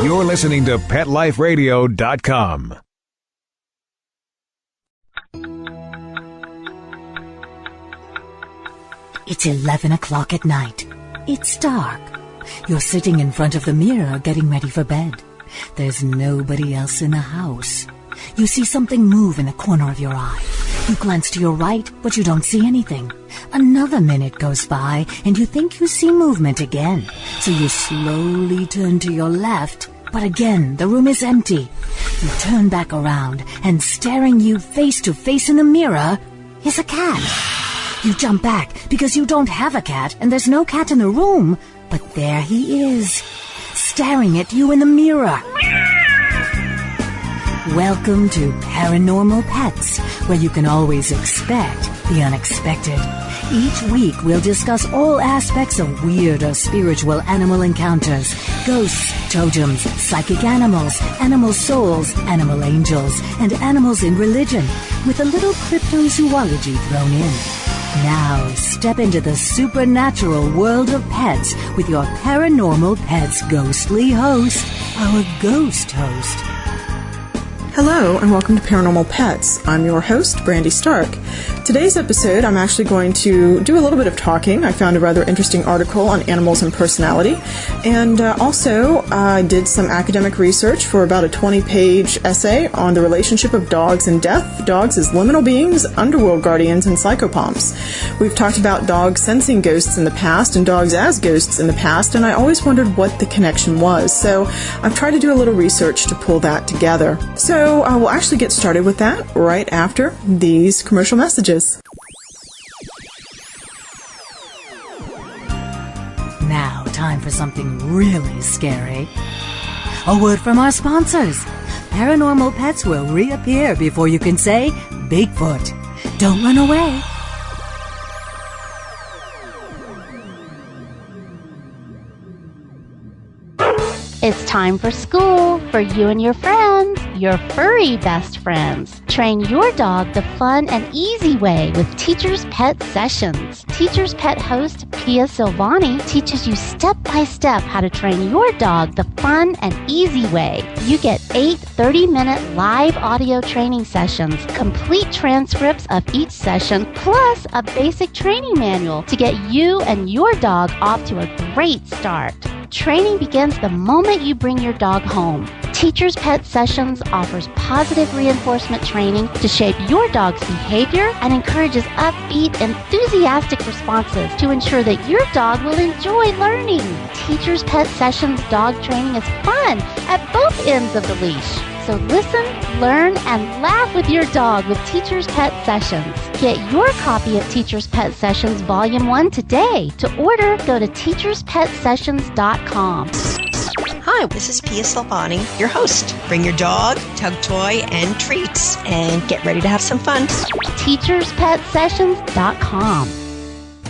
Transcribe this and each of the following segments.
You're listening to PetLifeRadio.com. It's 11 o'clock at night. It's dark. You're sitting in front of the mirror getting ready for bed. There's nobody else in the house. You see something move in the corner of your eye. You glance to your right, but you don't see anything. Another minute goes by, and you think you see movement again. So you slowly turn to your left, but again, the room is empty. You turn back around, and staring you face to face in the mirror is a cat. You jump back because you don't have a cat and there's no cat in the room, but there he is, staring at you in the mirror. Welcome to Paranormal Pets, where you can always expect the unexpected. Each week we'll discuss all aspects of weird or spiritual animal encounters, ghosts, totems, psychic animals, animal souls, animal angels, and animals in religion, with a little cryptozoology thrown in. Now, step into the supernatural world of pets with your Paranormal Pets ghostly host, our ghost host. Hello, and welcome to Paranormal Pets. I'm your host, Brandy Stark. Today's episode, I'm actually going to do a little bit of talking. I found a rather interesting article on animals and personality, and also I did some academic research for about a 20-page essay on the relationship of dogs and death, dogs as liminal beings, underworld guardians, and psychopomps. We've talked about dogs sensing ghosts in the past and dogs as ghosts in the past, and I always wondered what the connection was, so I've tried to do a little research to pull that together. So we'll actually get started with that right after these commercial messages. Now, time for something really scary. A word from our sponsors. Paranormal Pets will reappear before you can say Bigfoot. Don't run away. It's time for school for you and your friends, your furry best friends. Train your dog the fun and easy way with Teacher's Pet Sessions. Teacher's Pet host Pia Silvani teaches you step-by-step how to train your dog the fun and easy way. You get 8 30-minute live audio training sessions, complete transcripts of each session, plus a basic training manual to get you and your dog off to a great start. Training begins the moment you bring your dog home. Teacher's Pet Sessions offers positive reinforcement training to shape your dog's behavior and encourages upbeat, enthusiastic responses to ensure that your dog will enjoy learning. Teacher's Pet Sessions dog training is fun at both ends of the leash. So listen, learn, and laugh with your dog with Teacher's Pet Sessions. Get your copy of Teacher's Pet Sessions Volume 1 today. To order, go to teacherspetsessions.com. Hi, this is Pia Silvani, your host. Bring your dog, tug toy, and treats, and get ready to have some fun. teacherspetsessions.com.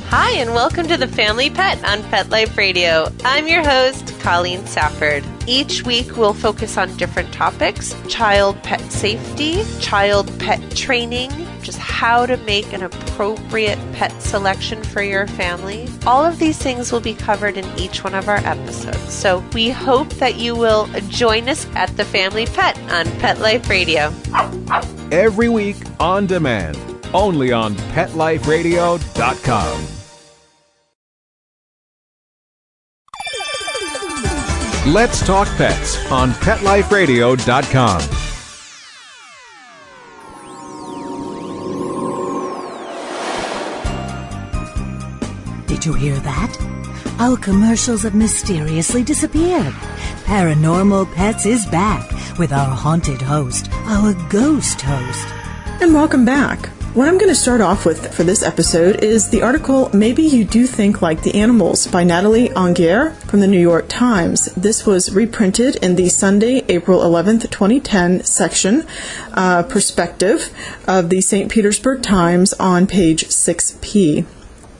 Hi, and welcome to The Family Pet on Pet Life Radio. I'm your host, Colleen Safford. Each week we'll focus on different topics: child pet safety, child pet training, just how to make an appropriate pet selection for your family. All of these things will be covered in each one of our episodes. So we hope that you will join us at The Family Pet on Pet Life Radio. Every week on demand, only on PetLifeRadio.com. Let's Talk Pets on PetLifeRadio.com. Did you hear that? Our commercials have mysteriously disappeared. Paranormal Pets is back with our haunted host, our ghost host. And welcome back. What I'm going to start off with for this episode is the article Maybe You Do Think Like the Animals by Natalie Angier from the New York Times. This was reprinted in the Sunday, April 11th, 2010 section, perspective of the St. Petersburg Times on page 6P.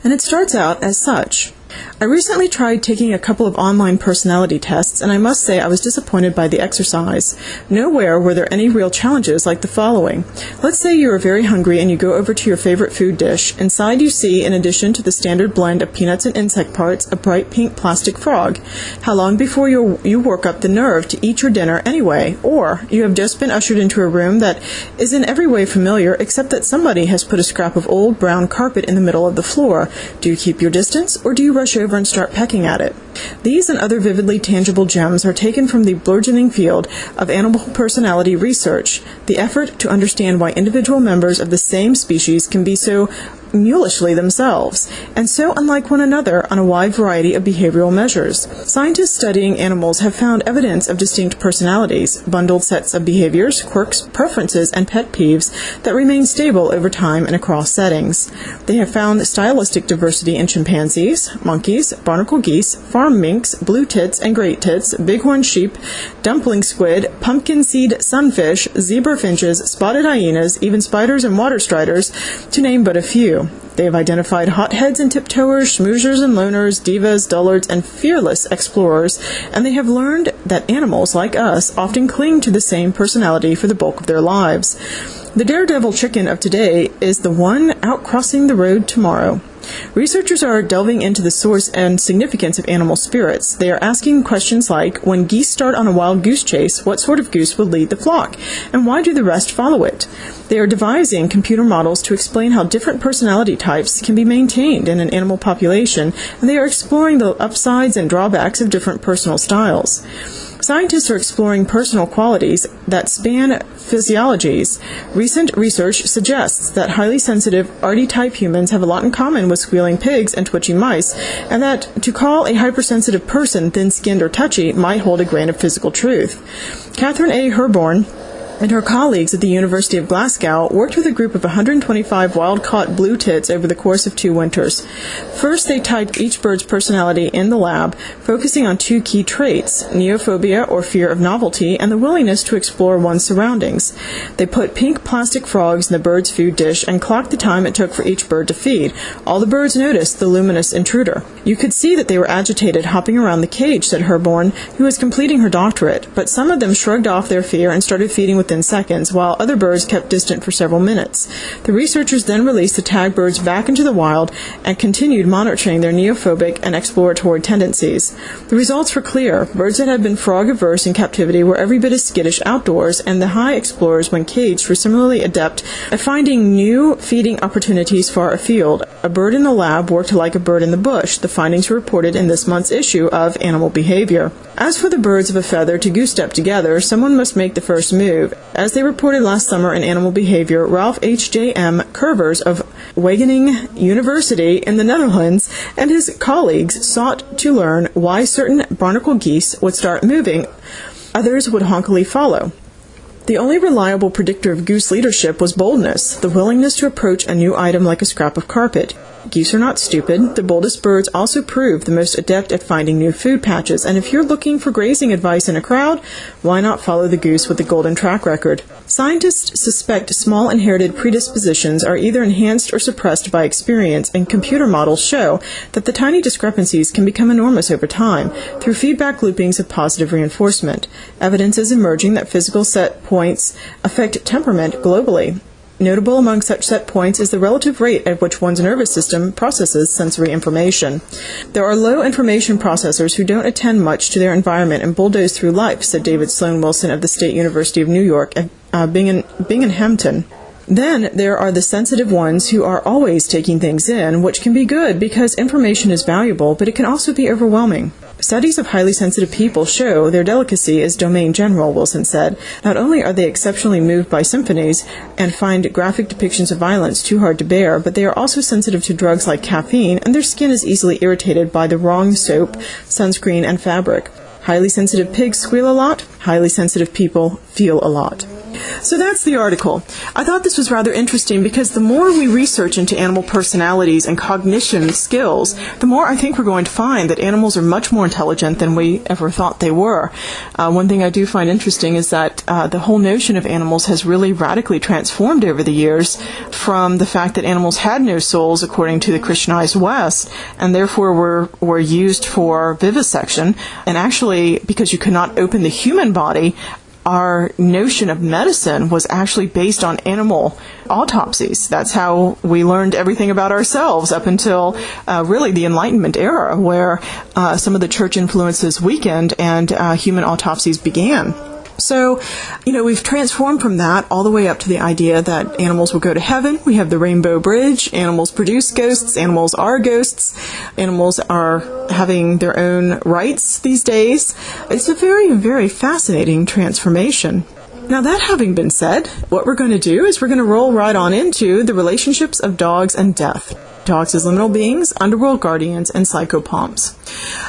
And it starts out as such. I recently tried taking a couple of online personality tests, and I must say I was disappointed by the exercise. Nowhere were there any real challenges like the following. Let's say you are very hungry and you go over to your favorite food dish. Inside you see, in addition to the standard blend of peanuts and insect parts, a bright pink plastic frog. How long before you work up the nerve to eat your dinner anyway? Or you have just been ushered into a room that is in every way familiar, except that somebody has put a scrap of old brown carpet in the middle of the floor. Do you keep your distance, or do you rush over and start pecking at it? These and other vividly tangible gems are taken from the burgeoning field of animal personality research, the effort to understand why individual members of the same species can be so mulishly themselves, and so unlike one another on a wide variety of behavioral measures. Scientists studying animals have found evidence of distinct personalities, bundled sets of behaviors, quirks, preferences, and pet peeves that remain stable over time and across settings. They have found stylistic diversity in chimpanzees, monkeys, barnacle geese, farm minks, blue tits and great tits, bighorn sheep, dumpling squid, pumpkin seed sunfish, zebra finches, spotted hyenas, even spiders and water striders, to name but a few. They have identified hotheads and tiptoers, schmoozers and loners, divas, dullards, and fearless explorers, and they have learned that animals, like us, often cling to the same personality for the bulk of their lives. The daredevil chicken of today is the one out crossing the road tomorrow. Researchers are delving into the source and significance of animal spirits. They are asking questions like, when geese start on a wild goose chase, what sort of goose will lead the flock? And why do the rest follow it? They are devising computer models to explain how different personality types can be maintained in an animal population, and they are exploring the upsides and drawbacks of different personal styles. Scientists are exploring personal qualities that span physiologies. Recent research suggests that highly sensitive, arty-type humans have a lot in common with squealing pigs and twitchy mice, and that to call a hypersensitive person thin-skinned or touchy might hold a grain of physical truth. Catherine A. Herborn and her colleagues at the University of Glasgow worked with a group of 125 wild-caught blue tits over the course of 2 winters. First, they typed each bird's personality in the lab, focusing on 2 key traits, neophobia or fear of novelty, and the willingness to explore one's surroundings. They put pink plastic frogs in the bird's food dish and clocked the time it took for each bird to feed. All the birds noticed the luminous intruder. You could see that they were agitated, hopping around the cage, said Herborn, who was completing her doctorate, but some of them shrugged off their fear and started feeding within seconds, while other birds kept distant for several minutes. The researchers then released the tagged birds back into the wild and continued monitoring their neophobic and exploratory tendencies. The results were clear. Birds that had been frog-averse in captivity were every bit as skittish outdoors, and the high explorers, when caged, were similarly adept at finding new feeding opportunities far afield. A bird in the lab worked like a bird in the bush. The findings were reported in this month's issue of Animal Behavior. As for the birds of a feather to goose-step together, someone must make the first move. As they reported last summer in Animal Behavior, Ralph H.J.M. Curvers of Wageningen University in the Netherlands and his colleagues sought to learn why certain barnacle geese would start moving, others would honkily follow. The only reliable predictor of goose leadership was boldness, the willingness to approach a new item like a scrap of carpet. Geese are not stupid. The boldest birds also prove the most adept at finding new food patches, and if you're looking for grazing advice in a crowd, why not follow the goose with the golden track record? Scientists suspect small inherited predispositions are either enhanced or suppressed by experience, and computer models show that the tiny discrepancies can become enormous over time through feedback loopings of positive reinforcement. Evidence is emerging that physical set points affect temperament globally. Notable among such set points is the relative rate at which one's nervous system processes sensory information. There are low information processors who don't attend much to their environment and bulldoze through life, said David Sloan Wilson of the State University of New York at Binghamton. Then there are the sensitive ones who are always taking things in, which can be good because information is valuable, but it can also be overwhelming. Studies of highly sensitive people show their delicacy is domain general, Wilson said. Not only are they exceptionally moved by symphonies and find graphic depictions of violence too hard to bear, but they are also sensitive to drugs like caffeine, and their skin is easily irritated by the wrong soap, sunscreen, and fabric. Highly sensitive pigs squeal a lot. Highly sensitive people feel a lot. So that's the article. I thought this was rather interesting because the more we research into animal personalities and cognition skills, the more I think we're going to find that animals are much more intelligent than we ever thought they were. One thing I do find interesting is that the whole notion of animals has really radically transformed over the years from the fact that animals had no souls according to the Christianized West and therefore were used for vivisection. And actually, because you could not open the human body, our notion of medicine was actually based on animal autopsies. That's how we learned everything about ourselves up until really the Enlightenment era, where some of the church influences weakened and human autopsies began. So, we've transformed from that all the way up to the idea that animals will go to heaven. We have the Rainbow Bridge. Animals produce ghosts. Animals are ghosts. Animals are having their own rights these days. It's a very, very fascinating transformation. Now, that having been said, what we're going to do is we're going to roll right on into the relationships of dogs and death. Dogs as liminal beings, underworld guardians, and psychopomps.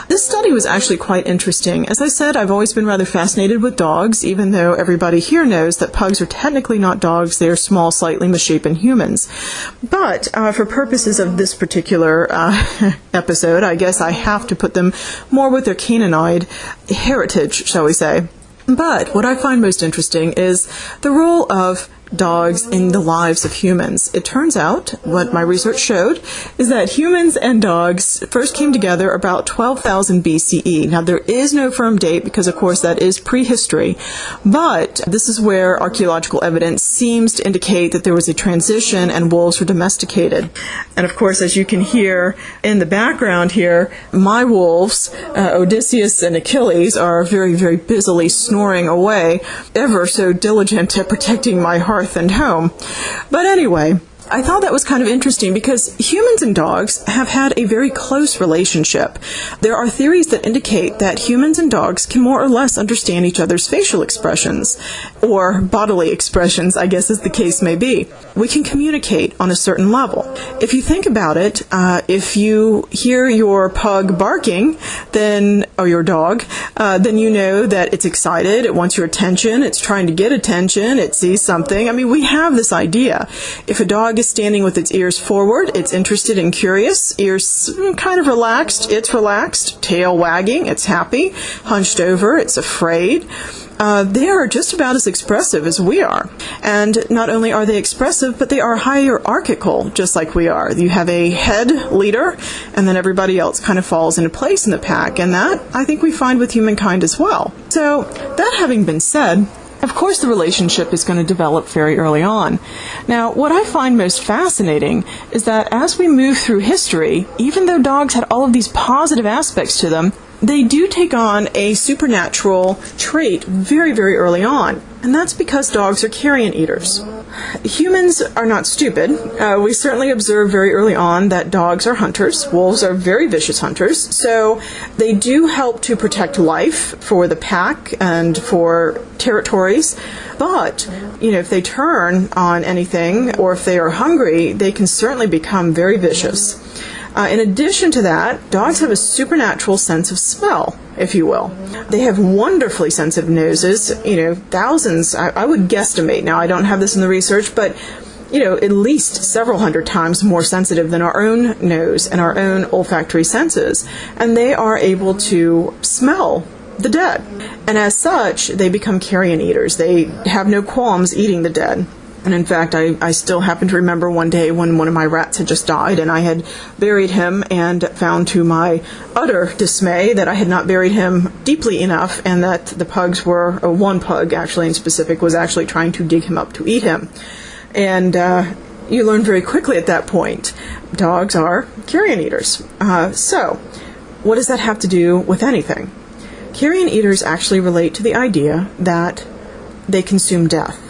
This study was actually quite interesting. As I said, I've always been rather fascinated with dogs, even though everybody here knows that pugs are technically not dogs. They are small, slightly misshapen humans. But for purposes of this particular episode, I guess I have to put them more with their caninoid heritage, shall we say. But what I find most interesting is the role of dogs in the lives of humans. It turns out, what my research showed, is that humans and dogs first came together about 12,000 BCE. Now, there is no firm date because, of course, that is prehistory, but this is where archaeological evidence seems to indicate that there was a transition and wolves were domesticated. And, of course, as you can hear in the background here, my wolves, Odysseus and Achilles, are very, very busily snoring away, ever so diligent at protecting my heart and home. But anyway, I thought that was kind of interesting because humans and dogs have had a very close relationship. There are theories that indicate that humans and dogs can more or less understand each other's facial expressions, or bodily expressions, I guess as the case may be. We can communicate on a certain level. If you think about it, if you hear your pug barking, or your dog, then you know that it's excited, it wants your attention, it's trying to get attention, it sees something. I mean, we have this idea. If a dog is standing with its ears forward, it's interested and curious, ears kind of relaxed, it's relaxed, tail wagging, it's happy, hunched over, it's afraid. They are just about as expressive as we are. And not only are they expressive, but they are hierarchical, just like we are. You have a head leader, and then everybody else kind of falls into place in the pack. And that, I think, we find with humankind as well. So, that having been said, of course, the relationship is going to develop very early on. Now, what I find most fascinating is that as we move through history, even though dogs had all of these positive aspects to them, they do take on a supernatural trait very, very early on. And that's because dogs are carrion eaters. Humans are not stupid. We certainly observe very early on that dogs are hunters. Wolves are very vicious hunters. So they do help to protect life for the pack and for territories. But, if they turn on anything or if they are hungry, they can certainly become very vicious. In addition to that, dogs have a supernatural sense of smell, if you will. They have wonderfully sensitive noses, thousands, I would guesstimate, now I don't have this in the research, but, at least several hundred times more sensitive than our own nose and our own olfactory senses. And they are able to smell the dead. And as such, they become carrion eaters. They have no qualms eating the dead. And in fact, I still happen to remember one day when one of my rats had just died and I had buried him and found to my utter dismay that I had not buried him deeply enough and that the pugs were, or one pug actually in specific, was actually trying to dig him up to eat him. And you learn very quickly at that point, dogs are carrion eaters. So, what does that have to do with anything? Carrion eaters actually relate to the idea that they consume death.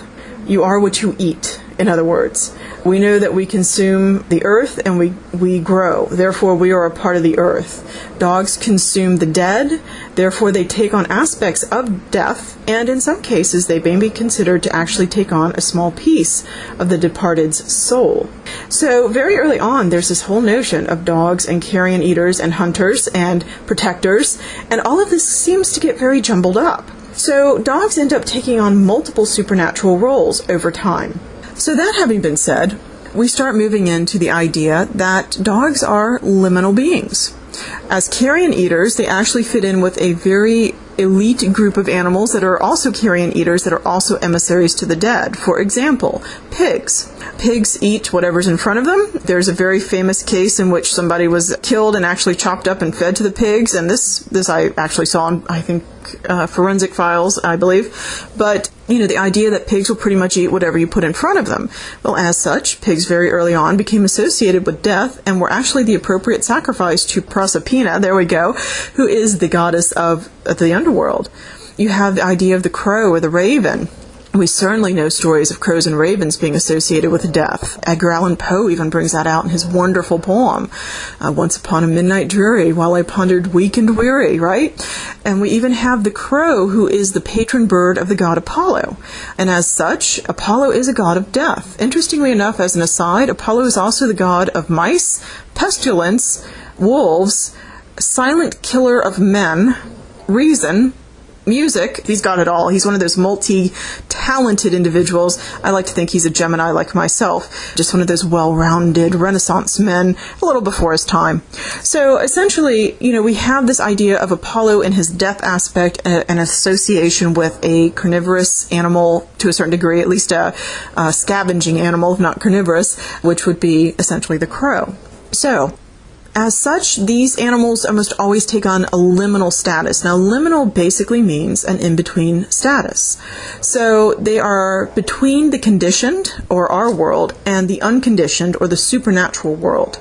You are what you eat, in other words. We know that we consume the earth and we grow. Therefore, we are a part of the earth. Dogs consume the dead. Therefore, they take on aspects of death. And in some cases, they may be considered to actually take on a small piece of the departed's soul. So very early on, there's this whole notion of dogs and carrion eaters and hunters and protectors. And all of this seems to get very jumbled up. So dogs end up taking on multiple supernatural roles over time. So that having been said, we start moving into the idea that dogs are liminal beings. As carrion eaters, they actually fit in with a very elite group of animals that are also carrion eaters that are also emissaries to the dead. For example, pigs. Pigs eat whatever's in front of them. There's a very famous case in which somebody was killed and actually chopped up and fed to the pigs, and this I actually saw on, I think, Forensic Files, I believe. But, the idea that pigs will pretty much eat whatever you put in front of them. Well, as such, pigs very early on became associated with death and were actually the appropriate sacrifice to Proserpina, there we go, who is the goddess of the underworld. You have the idea of the crow or the raven. We certainly know stories of crows and ravens being associated with death. Edgar Allan Poe even brings that out in his wonderful poem, Once Upon a Midnight Dreary, while I pondered weak and weary, right? And we even have the crow, who is the patron bird of the god Apollo. And as such, Apollo is a god of death. Interestingly enough, as an aside, Apollo is also the god of mice, pestilence, wolves, silent killer of men, reason, music. He's got it all. He's one of those multi-talented individuals. I like to think he's a Gemini like myself. Just one of those well-rounded Renaissance men, a little before his time. So essentially, we have this idea of Apollo in his death aspect, an association with a carnivorous animal to a certain degree, at least a scavenging animal, if not carnivorous, which would be essentially the crow. So, as such, these animals almost always take on a liminal status. Now, liminal basically means an in-between status. So they are between the conditioned, or our world, and the unconditioned, or the supernatural world.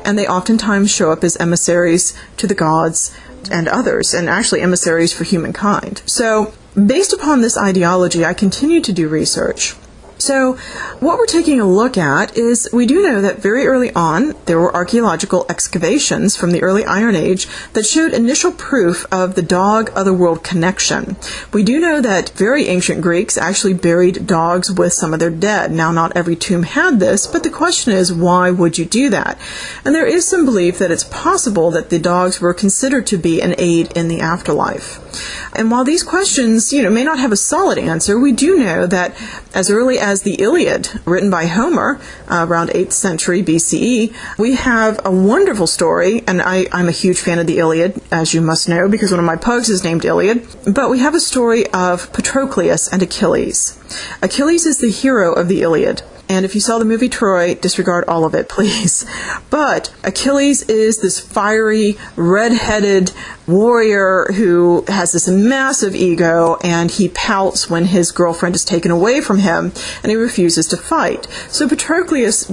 And they oftentimes show up as emissaries to the gods and others, and actually emissaries for humankind. So, based upon this ideology, I continue to do research. So what we're taking a look at is, we do know that very early on there were archaeological excavations from the early Iron Age that showed initial proof of the dog-otherworld connection. We do know that very ancient Greeks actually buried dogs with some of their dead. Now, not every tomb had this, but the question is, why would you do that? And there is some belief that it's possible that the dogs were considered to be an aid in the afterlife. And while these questions, may not have a solid answer, we do know that as early as the Iliad, written by Homer, around 8th century BCE, we have a wonderful story, and I'm a huge fan of the Iliad, as you must know, because one of my pugs is named Iliad, but we have a story of Patroclus and Achilles. Achilles is the hero of the Iliad. And if you saw the movie Troy, disregard all of it, please. But Achilles is this fiery, red-headed warrior who has this massive ego, and he pouts when his girlfriend is taken away from him, and he refuses to fight. So Patroclus,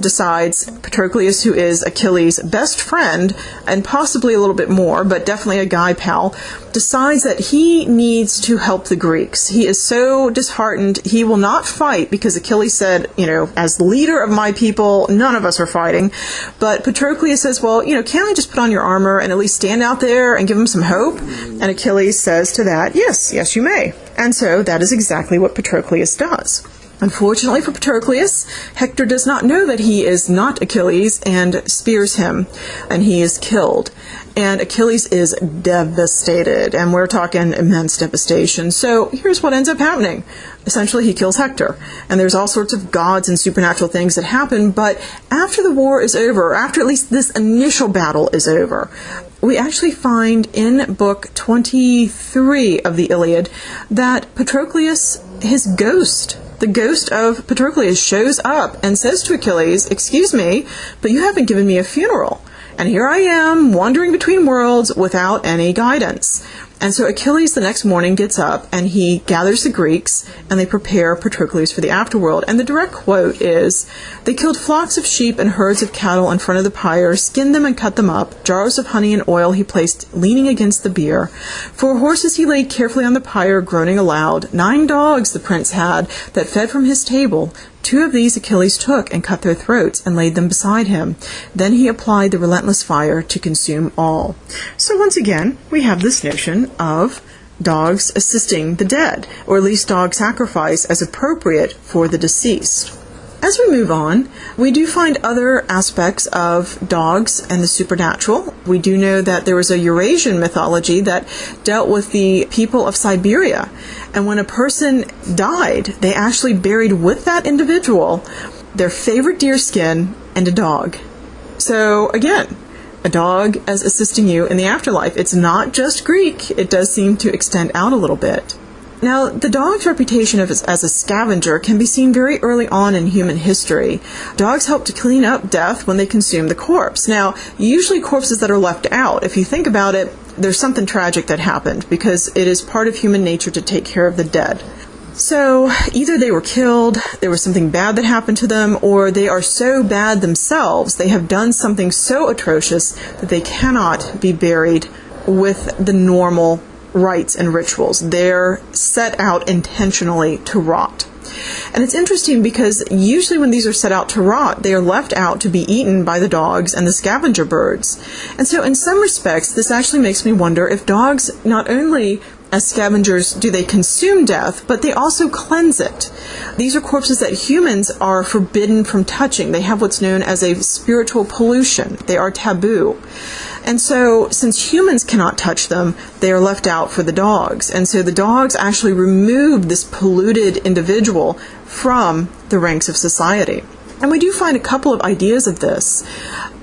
who is Achilles' best friend, and possibly a little bit more, but definitely a guy pal, decides that he needs to help the Greeks. He is so disheartened, he will not fight, because Achilles said, as the leader of my people, none of us are fighting. But Patroclus says, well, can't I just put on your armor and at least stand out there and give him some hope? And Achilles says to that, yes, you may. And so that is exactly what Patroclus does. Unfortunately for Patroclus, Hector does not know that he is not Achilles and spears him, and he is killed. And Achilles is devastated, and we're talking immense devastation. So here's what ends up happening. Essentially, he kills Hector, and there's all sorts of gods and supernatural things that happen, but after the war is over, after at least this initial battle is over, we actually find in book 23 of the Iliad that Patroclus, his ghost, the ghost of Patroclus, shows up and says to Achilles, "Excuse me, but you haven't given me a funeral. And here I am, wandering between worlds without any guidance." And so Achilles the next morning gets up and he gathers the Greeks and they prepare Patroclus for the afterworld. And the direct quote is, "They killed flocks of sheep and herds of cattle in front of the pyre, skinned them and cut them up. Jars of honey and oil he placed leaning against the bier. 4 horses he laid carefully on the pyre, groaning aloud. 9 dogs the prince had that fed from his table. 2 of these Achilles took and cut their throats and laid them beside him. Then he applied the relentless fire to consume all." So once again, we have this notion of dogs assisting the dead, or at least dog sacrifice as appropriate for the deceased. As we move on, we do find other aspects of dogs and the supernatural. We do know that there was a Eurasian mythology that dealt with the people of Siberia. And when a person died, they actually buried with that individual their favorite deer skin and a dog. So again, a dog as assisting you in the afterlife. It's not just Greek. It does seem to extend out a little bit. Now, the dog's reputation as a scavenger can be seen very early on in human history. Dogs help to clean up death when they consume the corpse. Now, usually corpses that are left out, if you think about it, there's something tragic that happened because it is part of human nature to take care of the dead. So either they were killed, there was something bad that happened to them, or they are so bad themselves, they have done something so atrocious that they cannot be buried with the normal rites and rituals. They're set out intentionally to rot. And it's interesting because usually when these are set out to rot, they are left out to be eaten by the dogs and the scavenger birds. And so in some respects, this actually makes me wonder if dogs not only as scavengers do they consume death, but they also cleanse it. These are corpses that humans are forbidden from touching. They have what's known as a spiritual pollution. They are taboo. And so, since humans cannot touch them, they are left out for the dogs. And so the dogs actually remove this polluted individual from the ranks of society. And we do find a couple of ideas of this.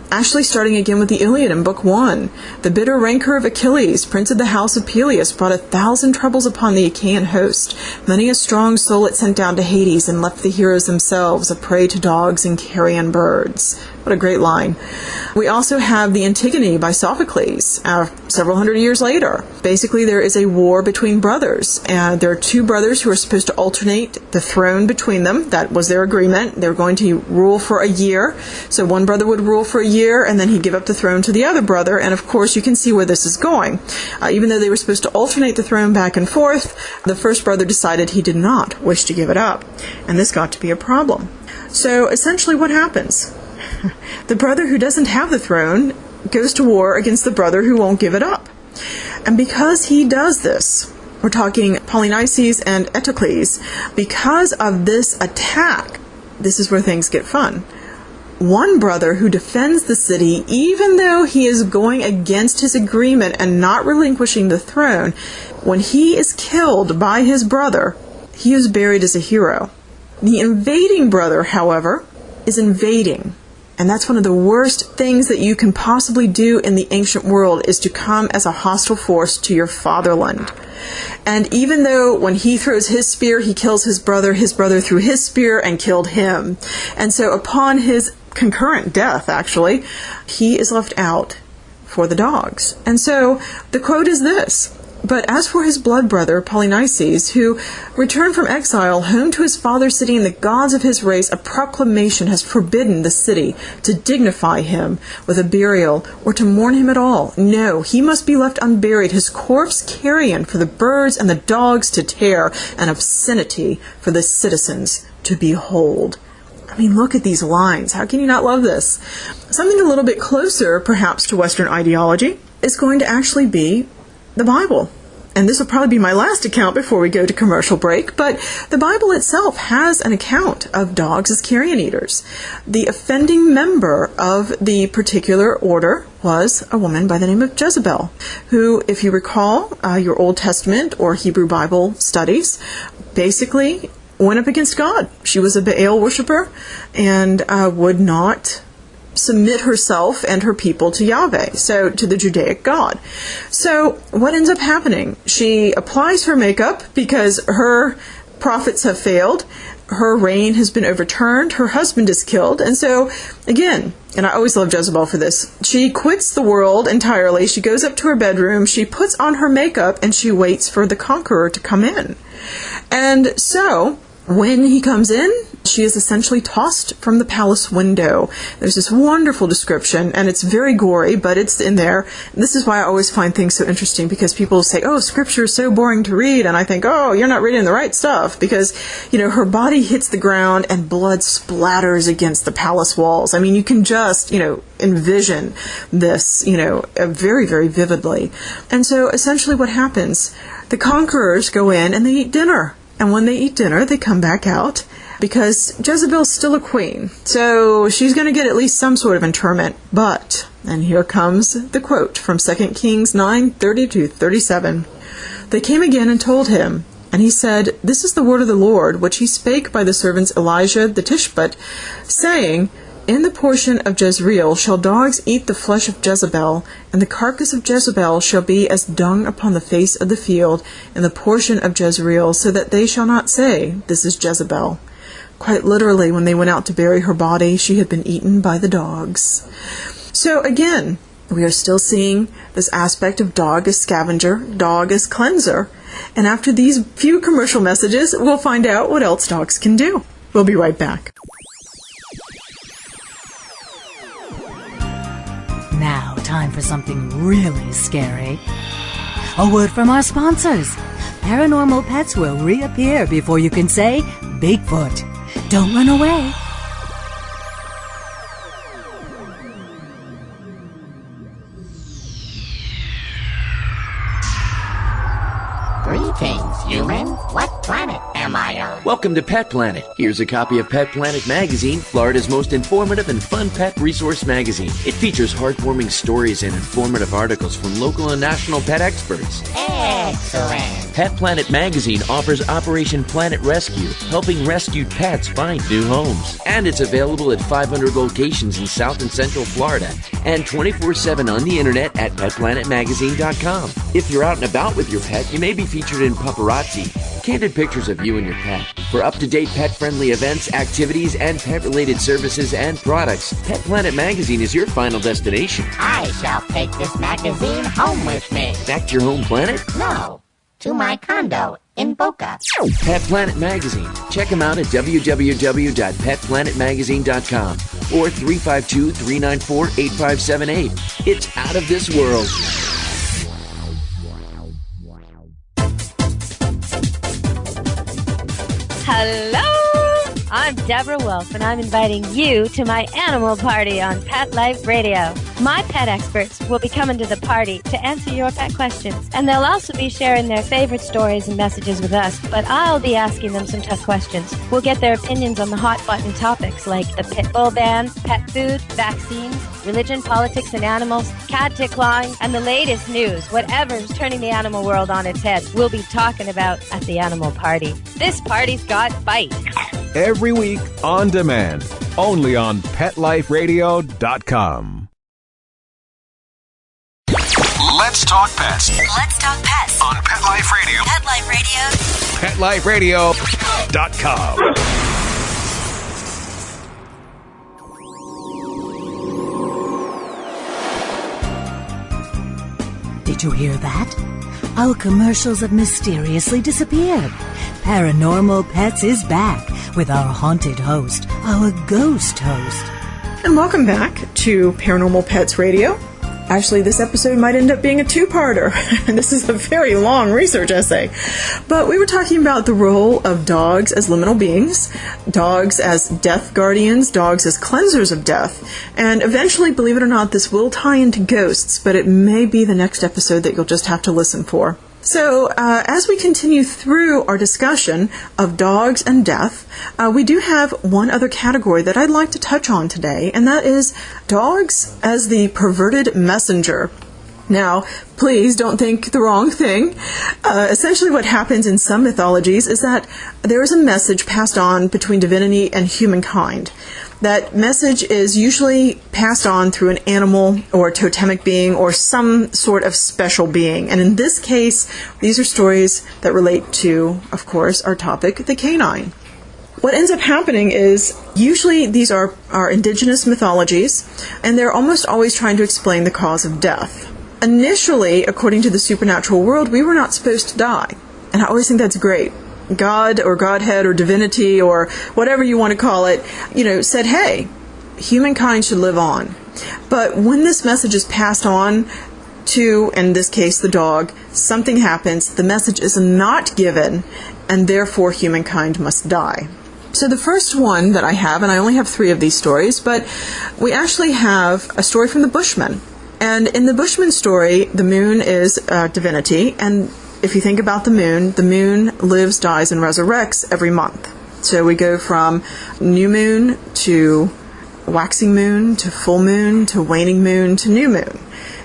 Actually, starting again with the Iliad in Book 1. The bitter rancor of Achilles, prince of the house of Peleus, brought 1,000 troubles upon the Achaean host. Many a strong soul it sent down to Hades, and left the heroes themselves a prey to dogs and carrion birds. What a great line. We also have the Antigone by Sophocles, several hundred years later. Basically, there is a war between brothers. There are two brothers who are supposed to alternate the throne between them. That was their agreement. They were going to rule for a year. So one brother would rule for a year, and then he'd give up the throne to the other brother. And of course, you can see where this is going. Even though they were supposed to alternate the throne back and forth, the first brother decided he did not wish to give it up. And this got to be a problem. So essentially what happens? The brother who doesn't have the throne goes to war against the brother who won't give it up. And because he does this, we're talking Polynices and Eteocles, because of this attack, this is where things get fun. One brother who defends the city, even though he is going against his agreement and not relinquishing the throne, when he is killed by his brother, he is buried as a hero. The invading brother, however, is invading. And that's one of the worst things that you can possibly do in the ancient world, is to come as a hostile force to your fatherland. And even though when he throws his spear, he kills his brother threw his spear and killed him. And so upon his concurrent death, actually, he is left out for the dogs. And so the quote is this: "But as for his blood brother, Polynices, who returned from exile home to his father's city and the gods of his race, a proclamation has forbidden the city to dignify him with a burial or to mourn him at all. No, he must be left unburied, his corpse carrion for the birds and the dogs to tear, an obscenity for the citizens to behold." I mean, look at these lines. How can you not love this? Something a little bit closer, perhaps, to Western ideology is going to actually be the Bible. And this will probably be my last account before we go to commercial break, but the Bible itself has an account of dogs as carrion eaters. The offending member of the particular order was a woman by the name of Jezebel, who, if you recall your Old Testament or Hebrew Bible studies, basically went up against God. She was a Baal worshiper and would not submit herself and her people to Yahweh, so to the Judaic God. So what ends up happening? She applies her makeup because her prophets have failed. Her reign has been overturned. Her husband is killed. And so, again, and I always love Jezebel for this, she quits the world entirely. She goes up to her bedroom. She puts on her makeup and she waits for the conqueror to come in. And so when he comes in, she is essentially tossed from the palace window. There's this wonderful description, and it's very gory, but it's in there. And this is why I always find things so interesting, because people say, oh, scripture is so boring to read, and I think, oh, you're not reading the right stuff, because, her body hits the ground and blood splatters against the palace walls. I mean, you can just, envision this, very, very vividly. And so essentially what happens, the conquerors go in and they eat dinner. And when they eat dinner, they come back out because Jezebel's still a queen. So she's going to get at least some sort of interment. But, and here comes the quote from 2 Kings 9:30-37. They came again and told him, and he said, This is the word of the Lord, which he spake by the servants Elijah the Tishbite, saying, In the portion of Jezreel shall dogs eat the flesh of Jezebel, and the carcass of Jezebel shall be as dung upon the face of the field in the portion of Jezreel, so that they shall not say, This is Jezebel. Quite literally, when they went out to bury her body, she had been eaten by the dogs. So again, we are still seeing this aspect of dog as scavenger, dog as cleanser. And after these few commercial messages, we'll find out what else dogs can do. We'll be right back. Now, time for something really scary. A word from our sponsors. Paranormal Pets will reappear before you can say Bigfoot. Don't run away. Greetings, humans. What planet am I on? Welcome to Pet Planet. Here's a copy of Pet Planet Magazine, Florida's most informative and fun pet resource magazine. It features heartwarming stories and informative articles from local and national pet experts. Excellent. Pet Planet Magazine offers Operation Planet Rescue, helping rescued pets find new homes. And it's available at 500 locations in South and Central Florida and 24/7 on the internet at petplanetmagazine.com. If you're out and about with your pet, you may be featured in Paparazzi, candid pictures of you and your pet. For up-to-date pet-friendly events, activities, and pet-related services and products, Pet Planet Magazine is your final destination. I shall take this magazine home with me. Back to your home planet? No, to my condo in Boca. Pet Planet Magazine. Check them out at www.petplanetmagazine.com or 352-394-8578. It's out of this world. Hello! I'm Deborah Wolf, and I'm inviting you to my animal party on Pet Life Radio. My pet experts will be coming to the party to answer your pet questions, and they'll also be sharing their favorite stories and messages with us, but I'll be asking them some tough questions. We'll get their opinions on the hot-button topics like the pit bull ban, pet food, vaccines, religion, politics, and animals, cat tick clawing, and the latest news. Whatever's turning the animal world on its head, we'll be talking about at the animal party. This party's got bite. Every week on demand, only on PetLifeRadio.com. Let's talk pets Let's talk pets on Pet Life Radio. Pet Life Radio. PetLifeRadio.com. Did you hear that? Our commercials have mysteriously disappeared. Paranormal Pets is back with our haunted host, our ghost host. And welcome back to Paranormal Pets Radio. Actually, this episode might end up being a two-parter. This is a very long research essay. But we were talking about the role of dogs as liminal beings, dogs as death guardians, dogs as cleansers of death. And eventually, believe it or not, this will tie into ghosts, but it may be the next episode that you'll just have to listen for. So, as we continue through our discussion of dogs and death, we do have one other category that I'd like to touch on today, and that is dogs as the perverted messenger. Now, please don't think the wrong thing. Essentially what happens in some mythologies is that there is a message passed on between divinity and humankind. That message is usually passed on through an animal or a totemic being or some sort of special being. And in this case, these are stories that relate to, of course, our topic, the canine. What ends up happening is usually these are indigenous mythologies, and they're almost always trying to explain the cause of death. Initially, according to the supernatural world, we were not supposed to die. And I always think that's great. God or Godhead or divinity or whatever you want to call it, said, hey, humankind should live on. But when this message is passed on to, in this case, the dog, something happens, the message is not given, and therefore humankind must die. So the first one that I have, and I only have 3 of these stories, but we actually have a story from the Bushman. And in the Bushman story, the moon is divinity, and if you think about the moon lives, dies, and resurrects every month. So we go from new moon to waxing moon to full moon to waning moon to new moon.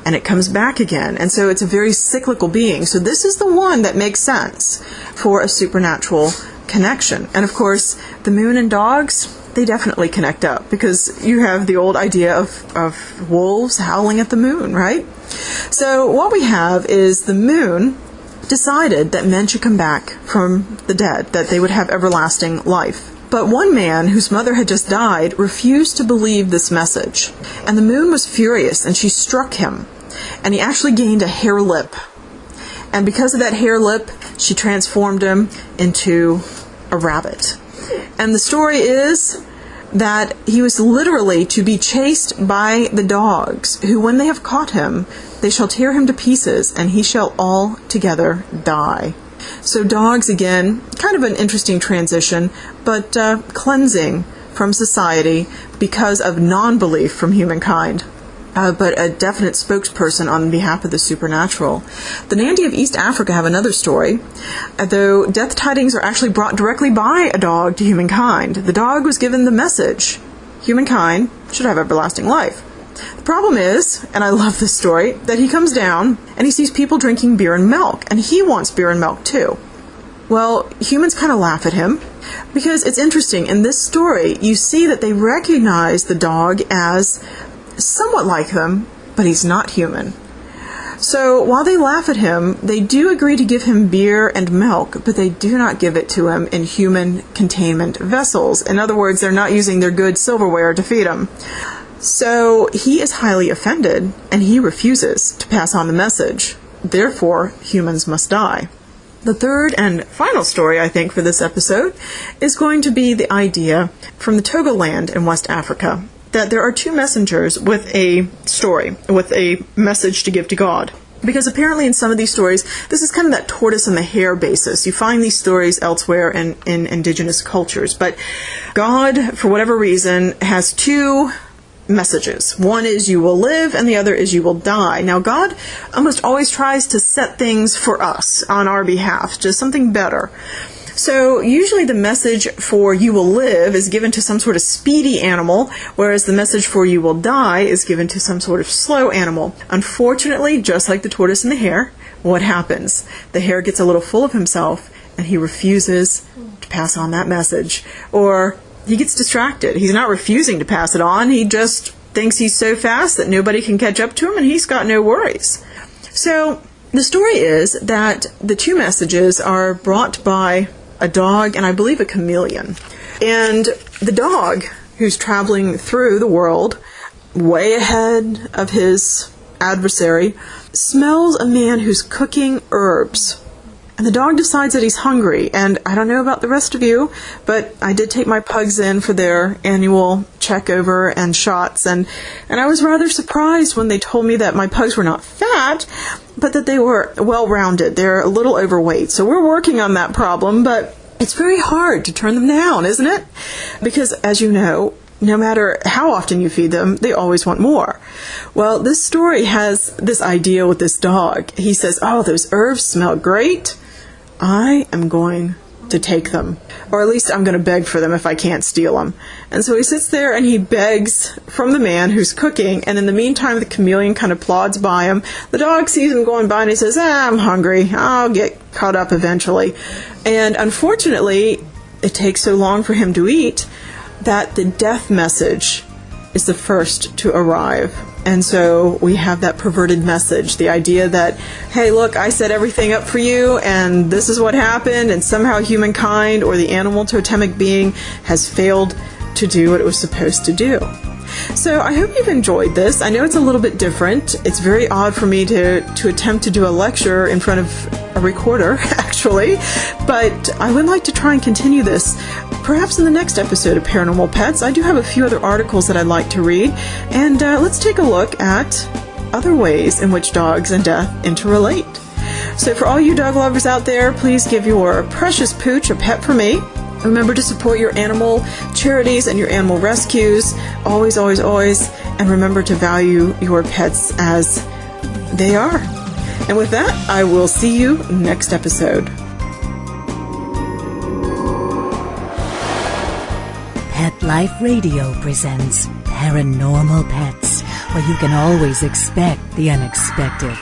And it comes back again. And so it's a very cyclical being. So this is the one that makes sense for a supernatural connection. And of course, the moon and dogs, they definitely connect up, because you have the old idea of wolves howling at the moon, right? So what we have is the moon decided that men should come back from the dead, that they would have everlasting life. But one man whose mother had just died refused to believe this message. And the moon was furious, and she struck him. And he actually gained a hair lip. And because of that hair lip, she transformed him into a rabbit. And the story is that he was literally to be chased by the dogs, who, when they have caught him, they shall tear him to pieces, and he shall altogether die. So dogs, again, kind of an interesting transition, but cleansing from society because of non-belief from humankind. But a definite spokesperson on behalf of the supernatural. The Nandi of East Africa have another story, though death tidings are actually brought directly by a dog to humankind. The dog was given the message, humankind should have everlasting life. The problem is, and I love this story, that he comes down and he sees people drinking beer and milk, and he wants beer and milk too. Well, humans kind of laugh at him, because it's interesting. In this story, you see that they recognize the dog as somewhat like them, but he's not human. So while they laugh at him, they do agree to give him beer and milk, but they do not give it to him in human containment vessels. In other words, they're not using their good silverware to feed him. So he is highly offended, and he refuses to pass on the message. Therefore, humans must die. The third and final story, I think, for this episode is going to be the idea from the Togoland in West Africa, that there are two messengers with a story, with a message to give to God. Because apparently in some of these stories, this is kind of that tortoise and the hare basis. You find these stories elsewhere in indigenous cultures. But God, for whatever reason, has two messages. One is you will live, and the other is you will die. Now, God almost always tries to set things for us on our behalf, just something better. So usually the message for you will live is given to some sort of speedy animal, whereas the message for you will die is given to some sort of slow animal. Unfortunately, just like the tortoise and the hare, what happens? The hare gets a little full of himself, and he refuses to pass on that message. Or he gets distracted. He's not refusing to pass it on. He just thinks he's so fast that nobody can catch up to him, and he's got no worries. So the story is that the two messages are brought by a dog and I believe a chameleon. And the dog, who's traveling through the world way ahead of his adversary, smells a man who's cooking herbs. And the dog decides that he's hungry. And I don't know about the rest of you, but I did take my pugs in for their annual check over and shots. And I was rather surprised when they told me that my pugs were not fat, but that they were well-rounded. They're a little overweight. So we're working on that problem, but it's very hard to turn them down, isn't it? Because, as you know, no matter how often you feed them, they always want more. Well, this story has this idea with this dog. He says, oh, those herbs smell great. I am going to take them. Or at least I'm going to beg for them if I can't steal them. And so he sits there and he begs from the man who's cooking. And in the meantime, the chameleon kind of plods by him. The dog sees him going by and he says, I'm hungry. I'll get caught up eventually. And unfortunately, it takes so long for him to eat that the death message is the first to arrive. And so we have that perverted message, the idea that, hey, look, I set everything up for you, and this is what happened, and somehow humankind or the animal totemic being has failed to do what it was supposed to do. So I hope you've enjoyed this. I know it's a little bit different. It's very odd for me to attempt to do a lecture in front of a recorder, actually, but I would like to try and continue this perhaps in the next episode of Paranormal Pets. I do have a few other articles that I'd like to read, and let's take a look at other ways in which dogs and death interrelate. So for all you dog lovers out there, please give your precious pooch a pet for me. Remember to support your animal charities and your animal rescues. Always, always, always. And remember to value your pets as they are. And with that, I will see you next episode. Pet Life Radio presents Paranormal Pets, where you can always expect the unexpected.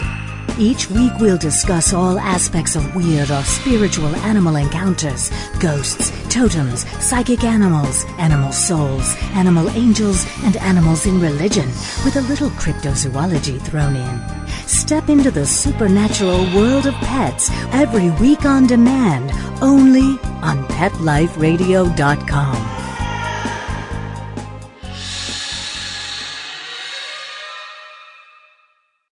Each week we'll discuss all aspects of weird or spiritual animal encounters, ghosts, totems, psychic animals, animal souls, animal angels, and animals in religion, with a little cryptozoology thrown in. Step into the supernatural world of pets every week on demand, only on PetLifeRadio.com.